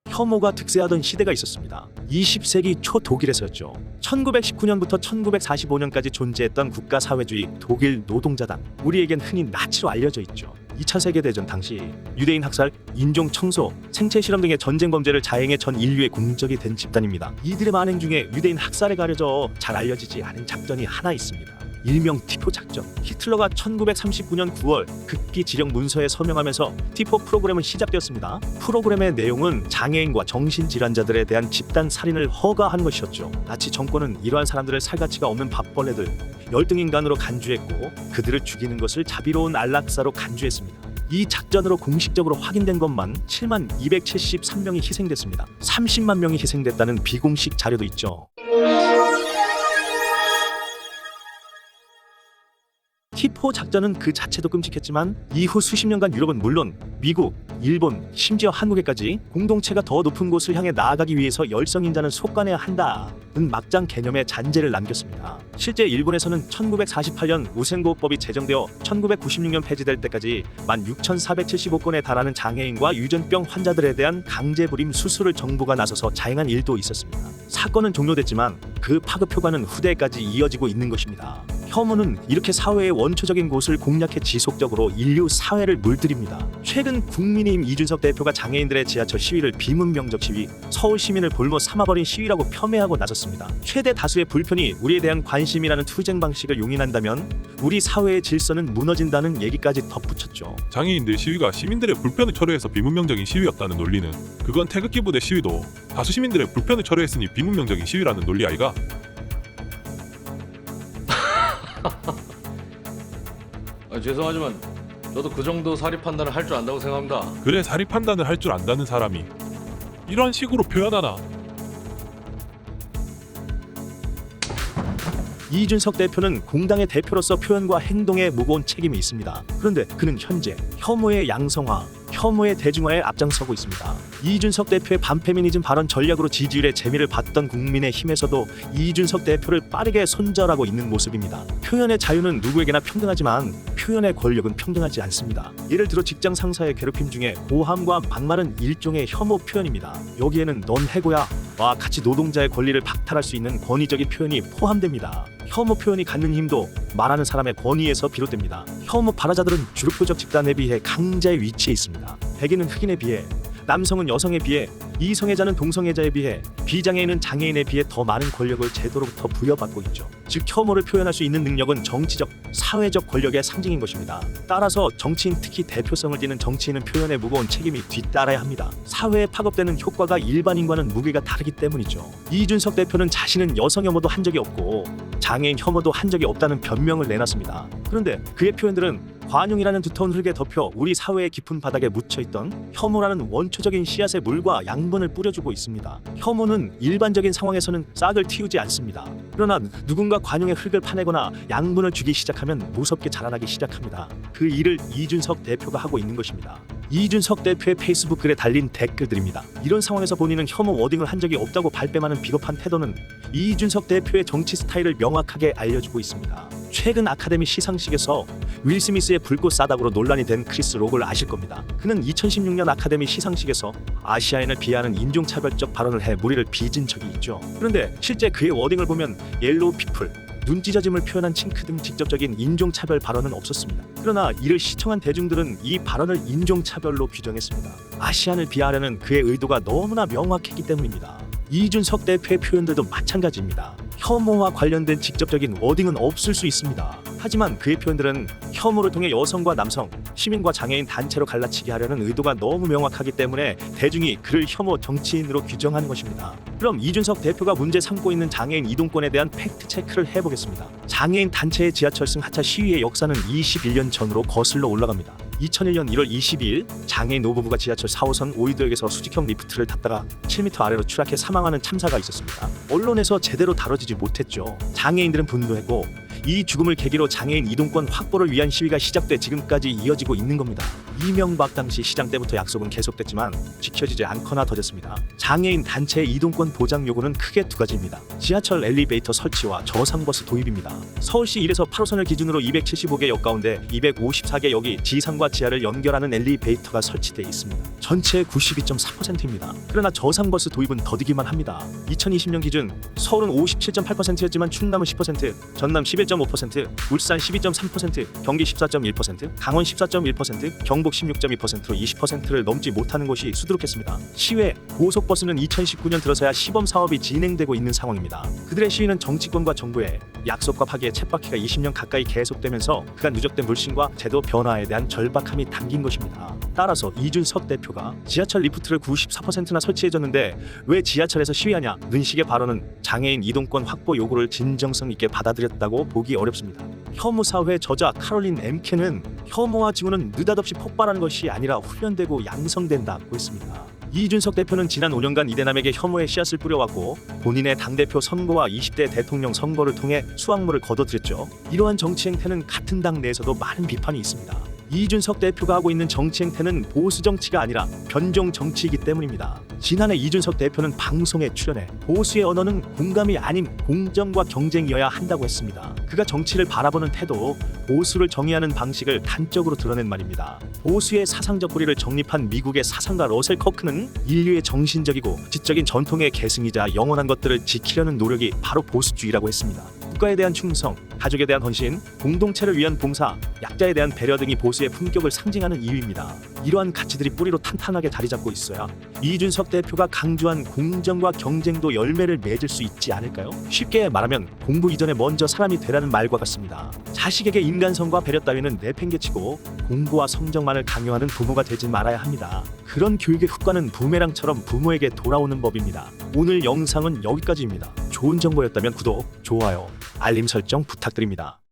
혐오가 득세하던 시대가 있었습니다. 20세기 초 독일에서였죠. 1919년부터 1945년까지 존재했던 국가사회주의 독일 노동자당, 우리에겐 흔히 나치로 알려져 있죠. 2차 세계대전 당시 유대인 학살, 인종 청소, 생체 실험 등의 전쟁 범죄를 자행해 전 인류의 공적이 된 집단입니다. 이들의 만행 중에 유대인 학살에 가려져 잘 알려지지 않은 작전이 하나 있습니다. 일명 티포 작전. 히틀러가 1939년 9월 극기 지령 문서에 서명하면서 티포 프로그램은 시작되었습니다. 프로그램의 내용은 장애인과 정신질환자들에 대한 집단 살인을 허가한 것이었죠. 나치 정권은 이러한 사람들을 살가치가 없는 밥벌레들, 열등인간으로 간주했고 그들을 죽이는 것을 자비로운 안락사로 간주했습니다. 이 작전으로 공식적으로 확인된 것만 7만 273명이 희생됐습니다. 30만 명이 희생됐다는 비공식 자료도 있죠. 티포 작전은 그 자체도 끔찍했지만 이후 수십 년간 유럽은 물론 미국, 일본, 심지어 한국에까지 공동체가 더 높은 곳을 향해 나아가기 위해서 열성인자는 속가내야 한다는 막장 개념의 잔재를 남겼습니다. 실제 일본에서는 1948년 우생보호법이 제정되어 1996년 폐지될 때까지 16,475건에 달하는 장애인과 유전병 환자들에 대한 강제불임 수술을 정부가 나서서 자행한 일도 있었습니다. 사건은 종료됐지만 그 파급 효과는 후대까지 이어지고 있는 것입니다. 혐오는 이렇게 사회의 원초적인 곳을 공략해 지속적으로 인류 사회를 물들입니다. 최근 국민의힘 이준석 대표가 장애인들의 지하철 시위를 비문명적 시위, 서울 시민을 볼모 삼아버린 시위라고 폄훼하고 나섰습니다. 최대 다수의 불편이 우리에 대한 관심이라는 투쟁 방식을 용인한다면 우리 사회의 질서는 무너진다는 얘기까지 덧붙였죠. 장애인들 시위가 시민들의 불편을 초래해서 비문명적인 시위였다는 논리는, 그건 태극기 부대 시위도 다수 시민들의 불편을 초래했으니 비문명적인 시위라는 논리 아이가? 죄송하지만 저도 그 정도 사리 판단을 할 줄 안다고 생각합니다. 그래, 사리 판단을 할 줄 안다는 사람이 이런 식으로 표현하나? 이준석 대표는 공당의 대표로서 표현과 행동에 무거운 책임이 있습니다. 그런데 그는 현재 혐오의 양성화, 혐오의 대중화에 앞장서고 있습니다. 이준석 대표의 반페미니즘 발언 전략으로 지지율의 재미를 봤던 국민의힘에서도 이준석 대표를 빠르게 손절하고 있는 모습입니다. 표현의 자유는 누구에게나 평등하지만 표현의 권력은 평등하지 않습니다. 예를 들어 직장 상사의 괴롭힘 중에 고함과 막말은 일종의 혐오 표현입니다. 여기에는 넌 해고야 와 같이 노동자의 권리를 박탈할 수 있는 권위적인 표현이 포함됩니다. 혐오 표현이 갖는 힘도 말하는 사람의 권위에서 비롯됩니다. 혐오 발화자들은 주력부적 집단에 비해 강자의 위치에 있습니다. 백인은 흑인에 비해, 남성은 여성에 비해, 이성애자는 동성애자에 비해, 비장애인은 장애인에 비해 더 많은 권력을 제도로부터 부여받고 있죠. 즉 혐오를 표현할 수 있는 능력은 정치적, 사회적 권력의 상징인 것입니다. 따라서 정치인, 특히 대표성을 띠는 정치인은 표현에 무거운 책임이 뒤따라야 합니다. 사회에 파급되는 효과가 일반인과는 무게가 다르기 때문이죠. 이준석 대표는 자신은 여성 혐오도 한 적이 없고 장애인 혐오도 한 적이 없다는 변명을 내놨습니다. 그런데 그의 표현들은 관용이라는 두터운 흙에 덮여 우리 사회의 깊은 바닥에 묻혀있던 혐오라는 원초적인 씨앗의 물과 양분을 뿌려주고 있습니다. 혐오는 일반적인 상황에서는 싹을 틔우지 않습니다. 그러나 누군가 관용의 흙을 파내거나 양분을 주기 시작하면 무섭게 자라나기 시작합니다. 그 일을 이준석 대표가 하고 있는 것입니다. 이준석 대표의 페이스북 글에 달린 댓글들입니다. 이런 상황에서 본인은 혐오 워딩을 한 적이 없다고 발뺌하는 비겁한 태도는 이준석 대표의 정치 스타일을 명확하게 알려주고 있습니다. 최근 아카데미 시상식에서 윌 스미스의 불꽃 사닥으로 논란이 된 크리스 록을 아실 겁니다. 그는 2016년 아카데미 시상식에서 아시아인을 비하하는 인종차별적 발언을 해 무리를 빚은 적이 있죠. 그런데 실제 그의 워딩을 보면 옐로우 피플, 눈 찢어짐을 표현한 칭크 등 직접적인 인종차별 발언은 없었습니다. 그러나 이를 시청한 대중들은 이 발언을 인종차별로 규정했습니다. 아시안을 비하하려는 그의 의도가 너무나 명확했기 때문입니다. 이준석 대표의 표현들도 마찬가지입니다. 혐오와 관련된 직접적인 워딩은 없을 수 있습니다. 하지만 그의 표현들은 혐오를 통해 여성과 남성, 시민과 장애인 단체로 갈라치게 하려는 의도가 너무 명확하기 때문에 대중이 그를 혐오 정치인으로 규정하는 것입니다. 그럼 이준석 대표가 문제 삼고 있는 장애인 이동권에 대한 팩트 체크를 해보겠습니다. 장애인 단체의 지하철승 하차 시위의 역사는 21년 전으로 거슬러 올라갑니다. 2001년 1월 22일 장애인 노부부가 지하철 4호선 오이도역에서 수직형 리프트를 탔다가 7m 아래로 추락해 사망하는 참사가 있었습니다. 언론에서 제대로 다뤄지지 못했죠. 장애인들은 분노했고 이 죽음을 계기로 장애인 이동권 확보를 위한 시위가 시작돼 지금까지 이어지고 있는 겁니다. 이명박 당시 시장 때부터 약속은 계속됐지만 지켜지지 않거나 더뎠습니다. 장애인 단체 이동권 보장 요구는 크게 두 가지입니다. 지하철 엘리베이터 설치와 저상버스 도입입니다. 서울시 1에서 8호선을 기준으로 275개 역 가운데 254개 역이 지상과 지하를 연결하는 엘리베이터가 설치돼 있습니다. 전체의 92.4%입니다. 그러나 저상버스 도입은 더디기만 합니다. 2020년 기준 서울은 57.8%였지만 충남은 10%, 전남 11.5%, 울산 12.3%, 경기 14.1%, 강원 14.1%, 경북 16.2%로 20%를 넘지 못하는 곳이 수두룩했습니다. 시외 고속버스는 2019년 들어서야 시범 사업이 진행되고 있는 상황입니다. 그들의 시위는 정치권과 정부의 약속과 파기의 쳇바퀴가 20년 가까이 계속되면서 그간 누적된 불신과 제도 변화에 대한 절박함이 담긴 것입니다. 따라서 이준석 대표가 지하철 리프트를 94%나 설치해줬는데 왜 지하철에서 시위하냐는 식의 발언은 장애인 이동권 확보 요구를 진정성 있게 받아들였다고 보기 어렵습니다. 혐오 사회 저자 카롤린 엠케는 혐오와 증오는 느닷없이 폭발하는 것이 아니라 훈련되고 양성된다고 했습니다. 이준석 대표는 지난 5년간 이대남에게 혐오의 씨앗을 뿌려왔고 본인의 당대표 선거와 20대 대통령 선거를 통해 수확물을 거둬들였죠. 이러한 정치 행태는 같은 당 내에서도 많은 비판이 있습니다. 이준석 대표가 하고 있는 정치 행태는 보수 정치가 아니라 변종 정치이기 때문입니다. 지난해 이준석 대표는 방송에 출연해 보수의 언어는 공감이 아닌 공정과 경쟁이어야 한다고 했습니다. 그가 정치를 바라보는 태도, 보수를 정의하는 방식을 단적으로 드러낸 말입니다. 보수의 사상적 뿌리를 정립한 미국의 사상가 러셀 커크는 인류의 정신적이고 지적인 전통의 계승이자 영원한 것들을 지키려는 노력이 바로 보수주의라고 했습니다. 국가에 대한 충성, 가족에 대한 헌신, 공동체를 위한 봉사, 약자에 대한 배려 등이 보수의 품격을 상징하는 이유입니다. 이러한 가치들이 뿌리로 탄탄하게 자리 잡고 있어야 이준석 대표가 강조한 공정과 경쟁도 열매를 맺을 수 있지 않을까요? 쉽게 말하면 공부 이전에 먼저 사람이 되라는 말과 같습니다. 자식에게 인간성과 배려 따위는 내팽개치고 공부와 성적만을 강요하는 부모가 되지 말아야 합니다. 그런 교육의 효과는 부메랑처럼 부모에게 돌아오는 법입니다. 오늘 영상은 여기까지입니다. 좋은 정보였다면 구독, 좋아요, 알림 설정 부탁드립니다.